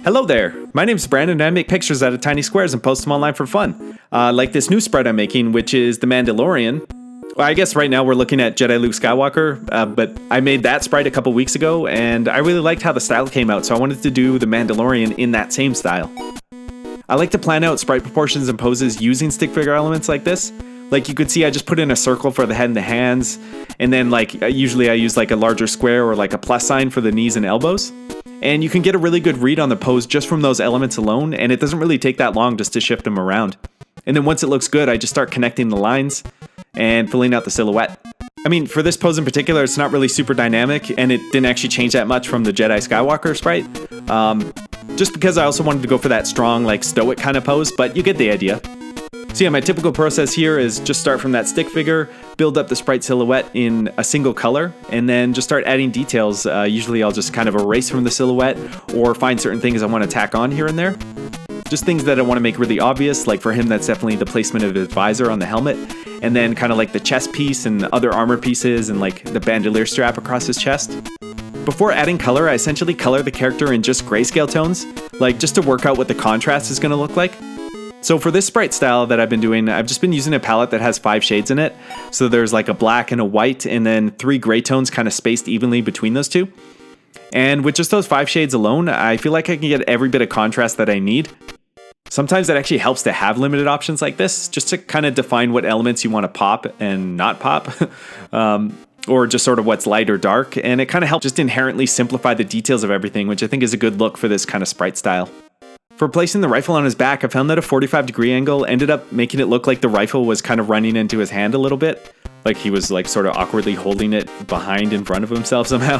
Hello there, my name's Brandon and I make pictures out of tiny squares and post them online for fun. Like this new sprite I'm making, which is the Mandalorian. Well, I guess right now we're looking at Jedi Luke Skywalker, but I made that sprite a couple weeks ago and I really liked how the style came out, so I wanted to do the Mandalorian in that same style. I like to plan out sprite proportions and poses using stick figure elements like this. Like you could see, I just put in a circle for the head and the hands, and then usually I use like a larger square or like a plus sign for the knees and elbows. And you can get a really good read on the pose just from those elements alone, and it doesn't really take that long just to shift them around. And then once it looks good, I just start connecting the lines and filling out the silhouette. I mean, for this pose in particular, it's not really super dynamic, and it didn't actually change that much from the Jedi Skywalker sprite. Just because I also wanted to go for that strong, like stoic kind of pose, but you get the idea. So yeah, my typical process here is just start from that stick figure, build up the sprite silhouette in a single color, and then just start adding details. Usually I'll just kind of erase from the silhouette or find certain things I want to tack on here and there. Just things that I want to make really obvious, like for him that's definitely the placement of his visor on the helmet, and then kind of like the chest piece and other armor pieces and like the bandolier strap across his chest. Before adding color, I essentially color the character in just grayscale tones, like just to work out what the contrast is going to look like. So for this sprite style that I've been doing, I've just been using a palette that has 5 shades in it. So there's like a black and a white and then 3 gray tones kind of spaced evenly between those two. And with just those 5 shades alone, I feel like I can get every bit of contrast that I need. Sometimes it actually helps to have limited options like this, just to kind of define what elements you want to pop and not pop. Or just sort of what's light or dark. And it kind of helps just inherently simplify the details of everything, which I think is a good look for this kind of sprite style. For placing the rifle on his back, I found that a 45-degree angle ended up making it look like the rifle was kind of running into his hand a little bit. Like he was like sort of awkwardly holding it behind in front of himself somehow.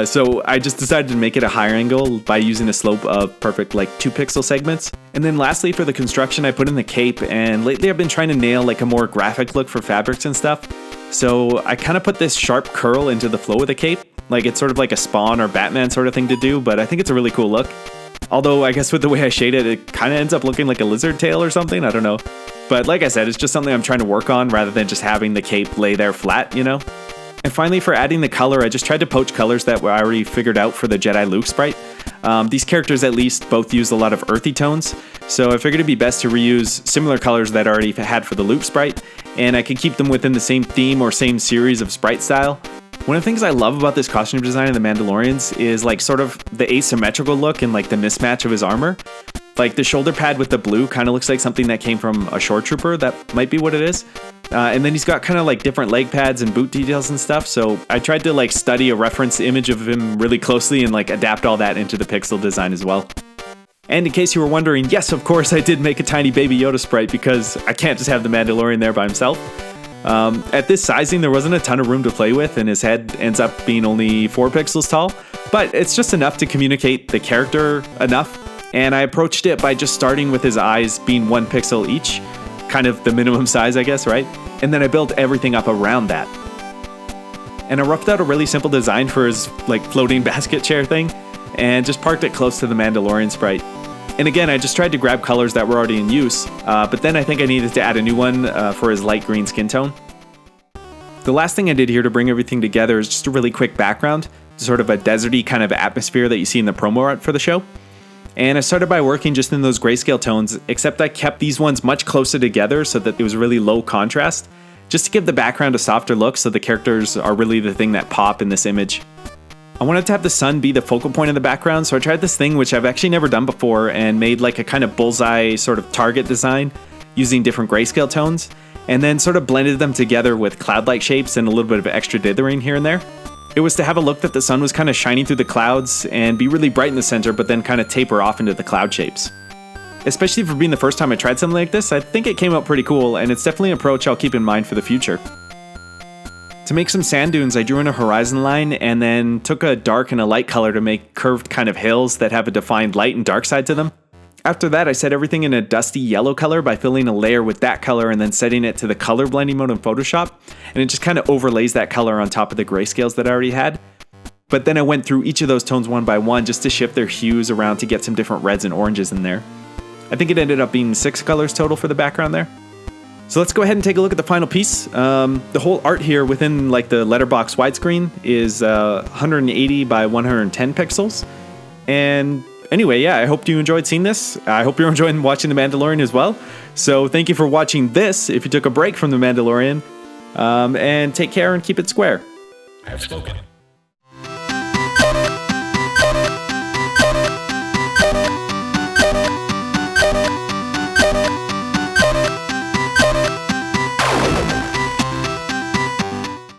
So I just decided to make it a higher angle by using a slope of perfect like 2 pixel segments. And then lastly for the construction, I put in the cape, and lately I've been trying to nail like a more graphic look for fabrics and stuff. So I kind of put this sharp curl into the flow of the cape. Like it's sort of like a Spawn or Batman sort of thing to do, but I think it's a really cool look. Although I guess with the way I shade it, it kind of ends up looking like a lizard tail or something. I don't know. But like I said, it's just something I'm trying to work on rather than just having the cape lay there flat, you know? And finally, for adding the color, I just tried to poach colors that I already figured out for the Jedi Luke sprite. These characters at least both use a lot of earthy tones, so I figured it'd be best to reuse similar colors that I already had for the Luke sprite, and I could keep them within the same theme or same series of sprite style. One of the things I love about this costume design of the Mandalorians is like sort of the asymmetrical look and like the mismatch of his armor. Like the shoulder pad with the blue kind of looks like something that came from a shore trooper. That might be what it is. And then he's got kind of like different leg pads and boot details and stuff. So I tried to like study a reference image of him really closely and like adapt all that into the pixel design as well. And in case you were wondering, yes, of course I did make a tiny baby Yoda sprite because I can't just have the Mandalorian there by himself. At this sizing, there wasn't a ton of room to play with, and his head ends up being only 4 pixels tall, but it's just enough to communicate the character enough. And I approached it by just starting with his eyes being 1 pixel each, kind of the minimum size, I guess, right? And then I built everything up around that. And I roughed out a really simple design for his like floating basket chair thing, and just parked it close to the Mandalorian sprite. And again, I just tried to grab colors that were already in use, but then I think I needed to add a new one for his light green skin tone. The last thing I did here to bring everything together is just a really quick background, sort of a deserty kind of atmosphere that you see in the promo art for the show. And I started by working just in those grayscale tones, except I kept these ones much closer together so that it was really low contrast, just to give the background a softer look so the characters are really the thing that pop in this image. I wanted to have the sun be the focal point of the background, so I tried this thing which I've actually never done before and made like a kind of bullseye sort of target design using different grayscale tones, and then sort of blended them together with cloud-like shapes and a little bit of extra dithering here and there. It was to have a look that the sun was kind of shining through the clouds and be really bright in the center, but then kind of taper off into the cloud shapes. Especially for being the first time I tried something like this, I think it came out pretty cool, and it's definitely an approach I'll keep in mind for the future. To make some sand dunes, I drew in a horizon line and then took a dark and a light color to make curved kind of hills that have a defined light and dark side to them. After that, I set everything in a dusty yellow color by filling a layer with that color and then setting it to the color blending mode in Photoshop, and it just kind of overlays that color on top of the grayscales that I already had. But then I went through each of those tones one by one just to shift their hues around to get some different reds and oranges in there. I think it ended up being 6 colors total for the background there. So let's go ahead and take a look at the final piece. The whole art here within like the letterbox widescreen is 180 by 110 pixels. And anyway, yeah, I hope you enjoyed seeing this. I hope you're enjoying watching The Mandalorian as well. So thank you for watching this if you took a break from The Mandalorian. And take care and keep it square. I have spoken.